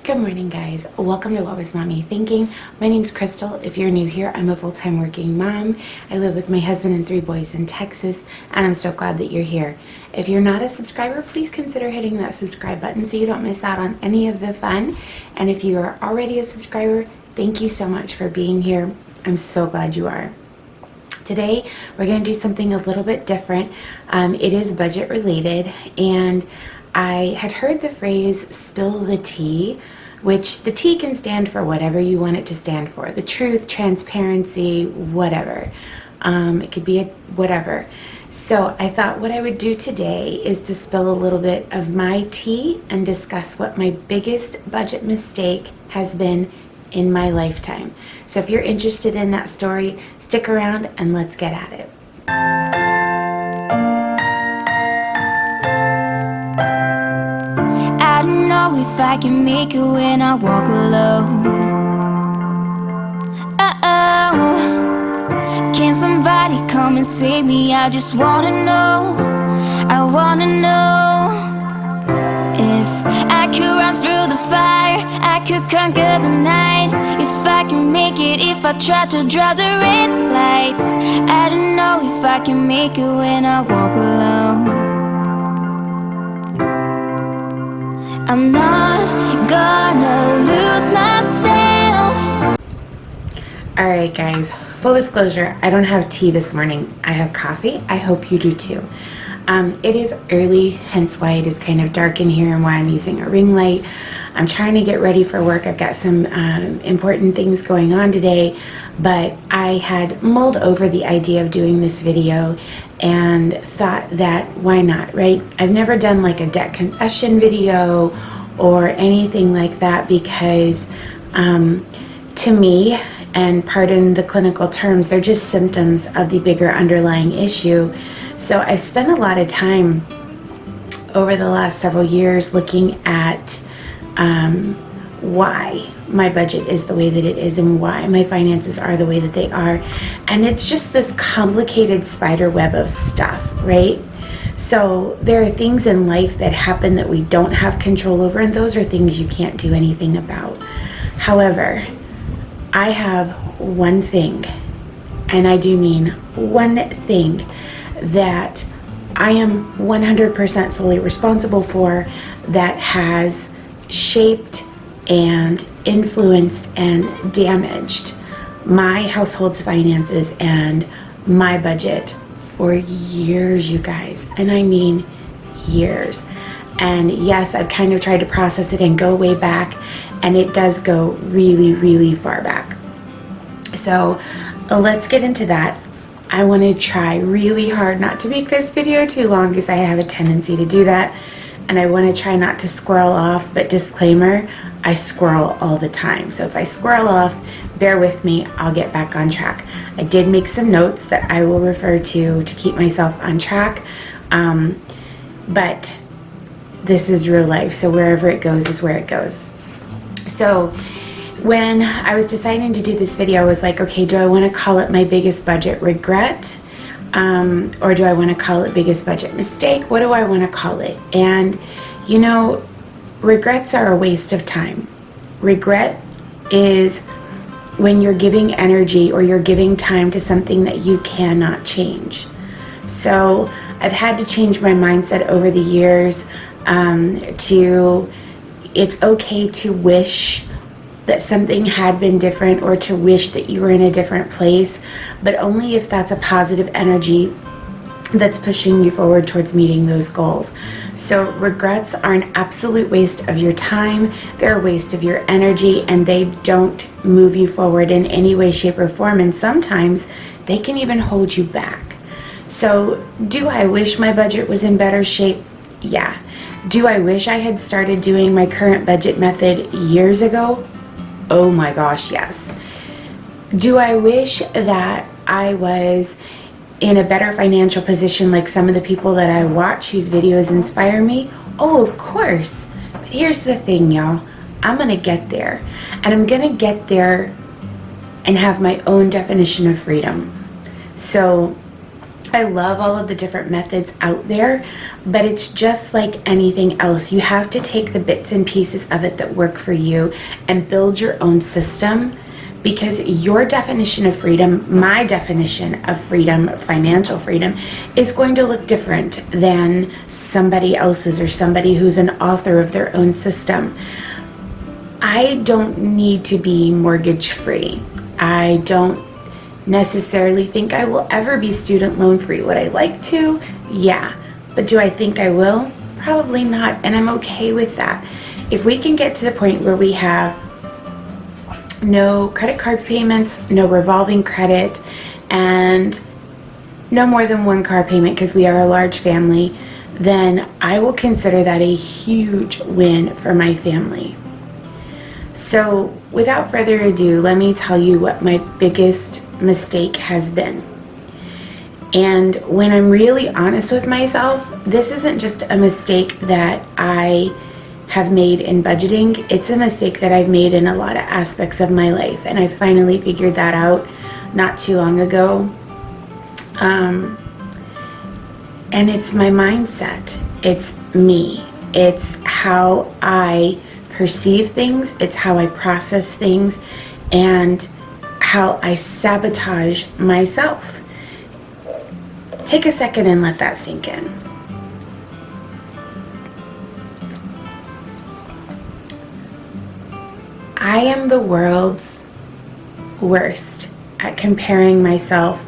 Good morning, guys. Welcome to What Was Mommy Thinking? My name's Crystal. If you're new here, I'm a full-time working mom. I live with my husband and 3 boys in Texas, and I'm so glad that you're here. If you're not a subscriber, please consider hitting that subscribe button so you don't miss out on any of the fun. And if you are already a subscriber, thank you so much for being here. I'm so glad you are. Today, we're going to do something a little bit different. It is budget related, and I had heard the phrase spill the tea, which the T can stand for whatever you want it to stand for. The truth, transparency, whatever. It could be whatever. So I thought what I would do today is to spill a little bit of my tea and discuss what my biggest budget mistake has been in my lifetime. So if you're interested in that story, stick around and let's get at it. I don't know if I can make it when I walk alone. Uh-oh, can somebody come and save me? I just wanna know, I wanna know. If I could run through the fire, I could conquer the night. If I can make it, if I try to draw the red lights. I don't know if I can make it when I walk alone. I'm not gonna lose myself. Alright guys, full disclosure, I don't have tea this morning. I have coffee. I hope you do too. It is early, hence why it is kind of dark in here and why I'm using a ring light. I'm trying to get ready for work. I've got some important things going on today, but I had mulled over the idea of doing this video and thought that why not, right? I've never done like a debt confession video or anything like that because to me, and pardon the clinical terms, they're just symptoms of the bigger underlying issue. So I've spent a lot of time over the last several years looking at why my budget is the way that it is and why my finances are the way that they are. And it's just this complicated spider web of stuff, right? So there are things in life that happen that we don't have control over, and those are things you can't do anything about. However, I have one thing, and I do mean one thing, that I am 100% solely responsible for, that has shaped and influenced and damaged my household's finances and my budget for years, you guys. And I mean years. And yes, I've kind of tried to process it and go way back, and it does go really, really far back. So let's get into that. I want to try really hard not to make this video too long because I have a tendency to do that. And I want to try not to squirrel off, but disclaimer, I squirrel all the time. So if I squirrel off, bear with me, I'll get back on track. I did make some notes that I will refer to keep myself on track. But this is real life, so wherever it goes is where it goes. So when I was deciding to do this video, I was like, okay, do I want to call it my biggest budget regret? Or do I want to call it biggest budget mistake? What do I want to call it? And you know, regrets are a waste of time. Regret is when you're giving energy or you're giving time to something that you cannot change. So I've had to change my mindset over the years to it's okay to wish that something had been different or to wish that you were in a different place, but only if that's a positive energy that's pushing you forward towards meeting those goals. So regrets are an absolute waste of your time, they're a waste of your energy, and they don't move you forward in any way, shape, or form, and sometimes they can even hold you back. So do I wish my budget was in better shape? Yeah. Do I wish I had started doing my current budget method years ago? Oh my gosh, yes. Do I wish that I was in a better financial position like some of the people that I watch whose videos inspire me? Oh, of course. But here's the thing, y'all. I'm going to get there. And I'm going to get there and have my own definition of freedom. So I love all of the different methods out there, but it's just like anything else. You have to take the bits and pieces of it that work for you and build your own system, because your definition of freedom, my definition of freedom, financial freedom, is going to look different than somebody else's or somebody who's an author of their own system. I don't need to be mortgage free. I don't necessarily think I will ever be student loan free. Would I like to? Yeah. But do I think I will? Probably not. And I'm okay with that. If we can get to the point where we have no credit card payments, no revolving credit, and no more than one car payment because we are a large family, then I will consider that a huge win for my family. So without further ado, let me tell you what my biggest mistake has been. And when I'm really honest with myself, this isn't just a mistake that I have made in budgeting. It's a mistake that I've made in a lot of aspects of my life, and I finally figured that out not too long ago. And it's my mindset. It's me. It's how I perceive things. It's how I process things, and how I sabotage myself. Take a second and let that sink in. I am the world's worst at comparing myself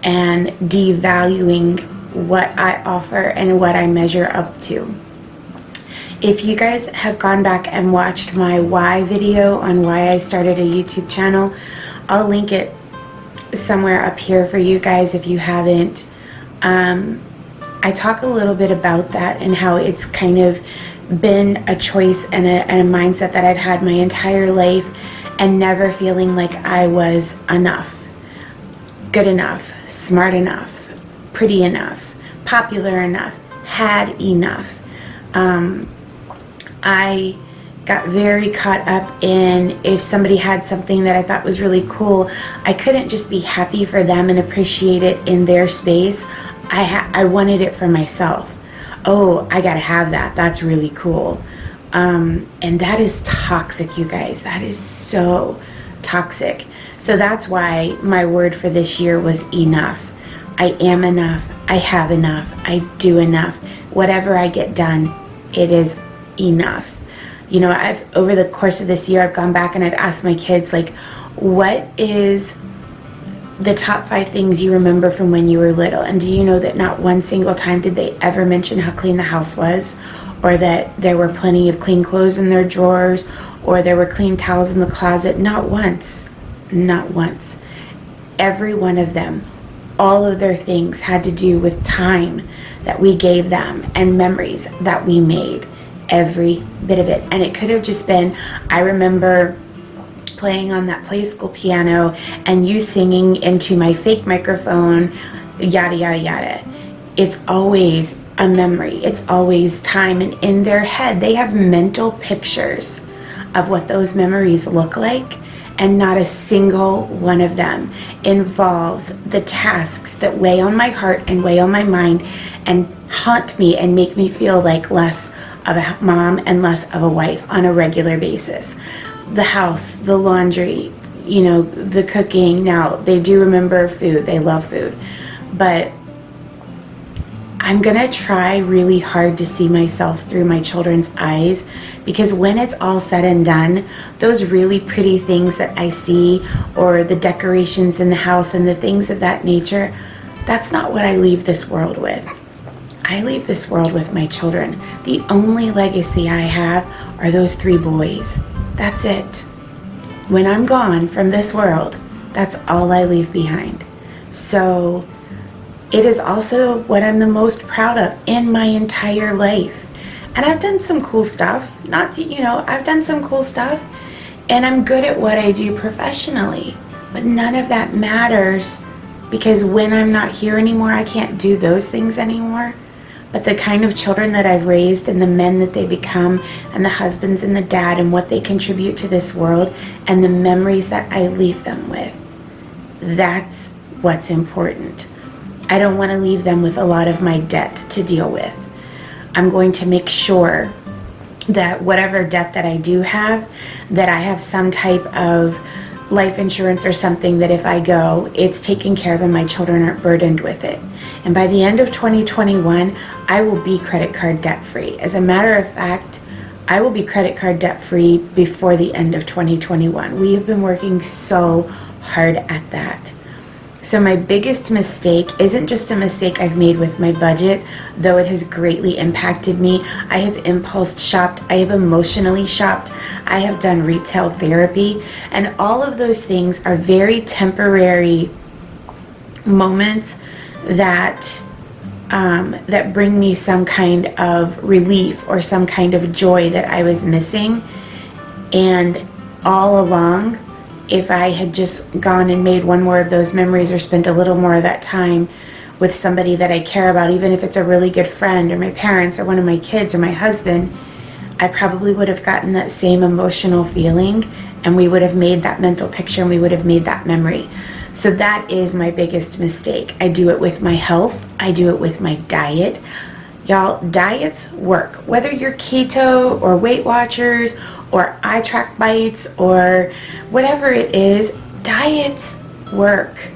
and devaluing what I offer and what I measure up to. If you guys have gone back and watched my why video on why I started a YouTube channel, I'll link it somewhere up here for you guys if you haven't. I talk a little bit about that and how it's kind of been a choice and a mindset that I've had my entire life, and never feeling like I was enough, good enough, smart enough, pretty enough, popular enough, had enough. I got very caught up in, if somebody had something that I thought was really cool, I couldn't just be happy for them and appreciate it in their space. I wanted it for myself. Oh, I gotta have that. That's really cool. And that is toxic, you guys. That is so toxic. So that's why my word for this year was enough. I am enough. I have enough. I do enough. Whatever I get done, it is enough. You know, over the course of this year, I've gone back and I've asked my kids, like, what is the top 5 things you remember from when you were little? And do you know that not one single time did they ever mention how clean the house was, or that there were plenty of clean clothes in their drawers, or there were clean towels in the closet? Not once. Not once. Every one of them, all of their things had to do with time that we gave them and memories that we made. Every bit of it. And it could have just been, I remember playing on that play school piano and you singing into my fake microphone, yada yada yada. It's always a memory. It's always time. And in their head, they have mental pictures of what those memories look like, and not a single one of them involves the tasks that weigh on my heart and weigh on my mind and haunt me and make me feel like less of a mom and less of a wife on a regular basis. The house, the laundry, you know, the cooking. Now, they do remember food. They love food. But I'm going to try really hard to see myself through my children's eyes, because when it's all said and done, those really pretty things that I see, or the decorations in the house and the things of that nature, that's not what I leave this world with. I leave this world with my children. The only legacy I have are those 3 boys. That's it. When I'm gone from this world, that's all I leave behind. So it is also what I'm the most proud of in my entire life. And I've done some cool stuff. I've done some cool stuff. And I'm good at what I do professionally. But none of that matters, because when I'm not here anymore, I can't do those things anymore. But the kind of children that I've raised, and the men that they become, and the husbands and the dad, and what they contribute to this world, and the memories that I leave them with, that's what's important. I don't want to leave them with a lot of my debt to deal with. I'm going to make sure that whatever debt that I do have, that I have some type of life insurance or something that if I go, it's taken care of and my children aren't burdened with it. And by the end of 2021, I will be credit card debt free. As a matter of fact, I will be credit card debt free before the end of 2021. We have been working so hard at that. So my biggest mistake isn't just a mistake I've made with my budget, though it has greatly impacted me. I have impulse shopped, I have emotionally shopped, I have done retail therapy, and all of those things are very temporary moments that that bring me some kind of relief or some kind of joy that I was missing. And all along, if I had just gone and made one more of those memories or spent a little more of that time with somebody that I care about, even if it's a really good friend or my parents or one of my kids or my husband, I probably would have gotten that same emotional feeling, and we would have made that mental picture and we would have made that memory. So that is my biggest mistake. I do it with my health. I do it with my diet. Y'all, diets work. Whether you're keto or Weight Watchers or eye track bites or whatever it is, diets work.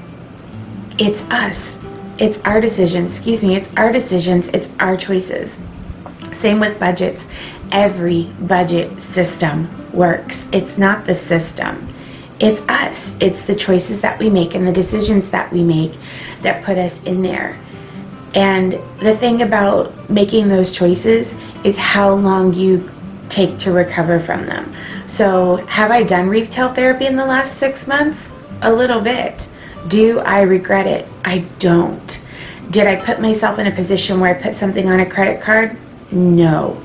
It's us. It's our decisions. It's our decisions. It's our choices. Same with budgets. Every budget system works. It's not the system. It's us. It's the choices that we make and the decisions that we make that put us in there. And the thing about making those choices is how long you take to recover from them. So have I done retail therapy in the last 6 months? A little bit. Do I regret it? I don't. Did I put myself in a position where I put something on a credit card? No.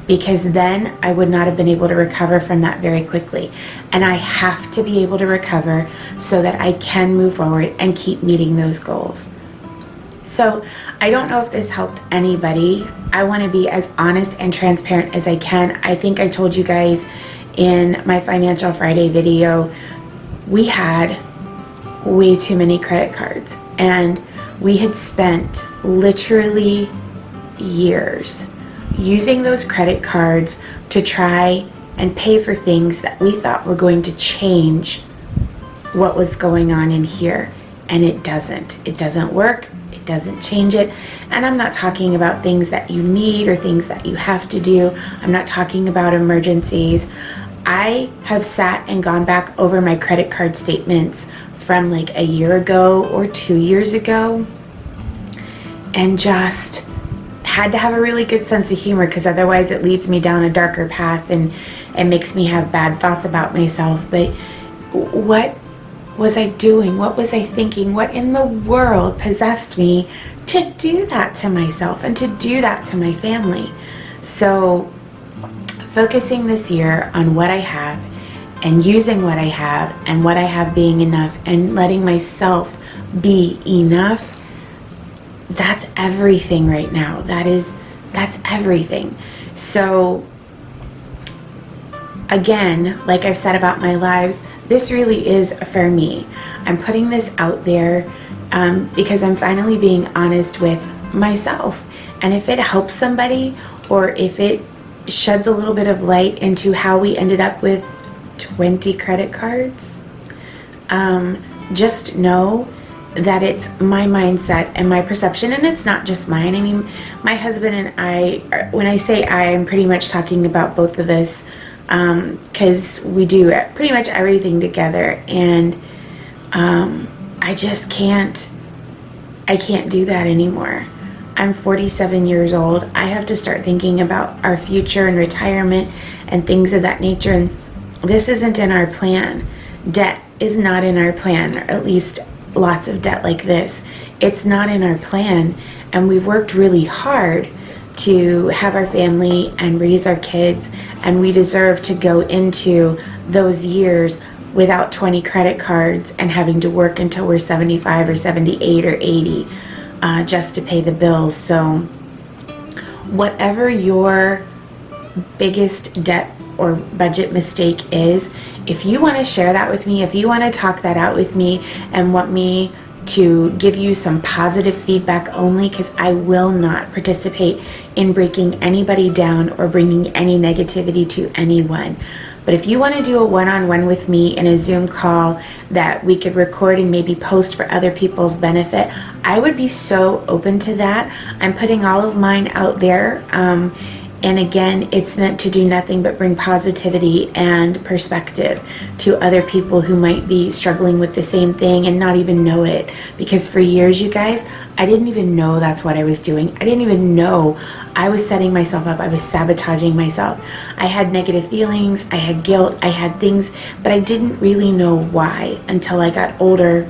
Because then I would not have been able to recover from that very quickly. And I have to be able to recover so that I can move forward and keep meeting those goals. So I don't know if this helped anybody. I want to be as honest and transparent as I can. I think I told you guys in my Financial Friday video, we had way too many credit cards. And we had spent literally years using those credit cards to try and pay for things that we thought were going to change what was going on in here. And it doesn't. It doesn't work. It doesn't change it. And I'm not talking about things that you need or things that you have to do. I'm not talking about emergencies. I have sat and gone back over my credit card statements from like a year ago or 2 years ago and just had to have a really good sense of humor, because otherwise it leads me down a darker path and makes me have bad thoughts about myself. But what was I doing? What was I thinking? What in the world possessed me to do that to myself and to do that to my family? So focusing this year on what I have and using what I have and what I have being enough and letting myself be enough, that's everything right now. That's everything. So again, like I've said about my lives, this really is for me. I'm putting this out there because I'm finally being honest with myself. And if it helps somebody, or if it sheds a little bit of light into how we ended up with 20 credit cards, just know that it's my mindset and my perception, and it's not just mine. I mean, my husband and I, when I say I, I'm pretty much talking about both of us, because we do pretty much everything together, and I just can't do that anymore. I'm 47 years old. I have to start thinking about our future and retirement and things of that nature, and this isn't in our plan. Debt is not in our plan, or at least lots of debt like this. It's not in our plan, and we've worked really hard to have our family and raise our kids, and we deserve to go into those years without 20 credit cards and having to work until we're 75 or 78 or 80 just to pay the bills. So whatever your biggest debt or budget mistake is, if you want to share that with me, if you want to talk that out with me and want me to give you some positive feedback only, because I will not participate in breaking anybody down or bringing any negativity to anyone. But if you want to do a one-on-one with me in a Zoom call that we could record and maybe post for other people's benefit, I would be so open to that. I'm putting all of mine out there. And again, it's meant to do nothing but bring positivity and perspective to other people who might be struggling with the same thing and not even know it. Because for years, you guys, I didn't even know that's what I was doing. I didn't even know I was setting myself up. I was sabotaging myself. I had negative feelings. I had guilt. I had things, but I didn't really know why until I got older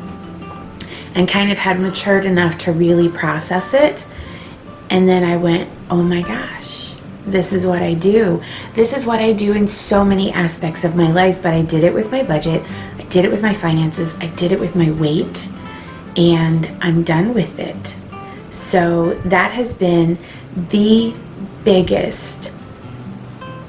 and kind of had matured enough to really process it. And then I went, oh my gosh. This is what I do. This is what I do in so many aspects of my life, but I did it with my budget. I did it with my finances. I did it with my weight, and I'm done with it. So that has been the biggest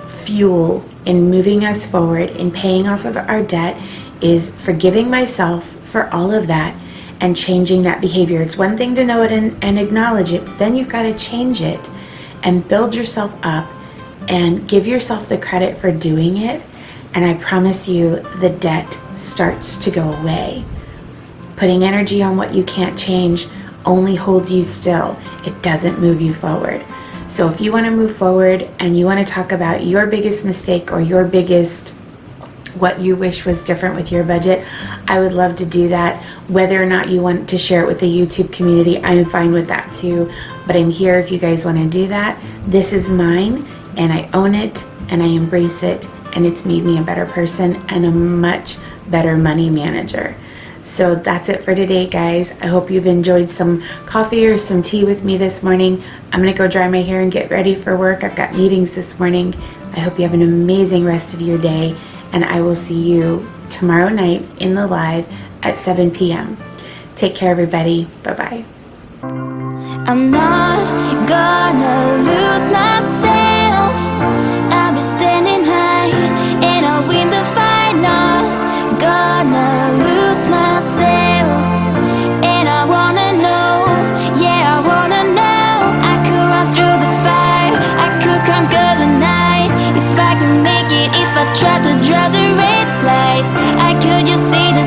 fuel in moving us forward, in paying off of our debt, is forgiving myself for all of that and changing that behavior. It's one thing to know it and acknowledge it, but then you've got to change it and build yourself up and give yourself the credit for doing it. And I promise you, the debt starts to go away. Putting energy on what you can't change only holds you still. It doesn't move you forward. So if you want to move forward and you want to talk about your biggest mistake or your biggest what you wish was different with your budget, I would love to do that. Whether or not you want to share it with the YouTube community, I am fine with that too. But I'm here if you guys want to do that. This is mine, and I own it, and I embrace it, and it's made me a better person and a much better money manager. So that's it for today, guys. I hope you've enjoyed some coffee or some tea with me this morning. I'm going to go dry my hair and get ready for work. I've got meetings this morning. I hope you have an amazing rest of your day, and I will see you tomorrow night in the live at 7 p.m. Take care, everybody. Bye-bye. I'm not gonna lose myself. I'll be standing high and I'll win the fight. Not gonna lose myself. And I wanna know, yeah, I wanna know. I could run through the fire, I could conquer the night. If I can make it, if I try to draw the red lights, I could just see the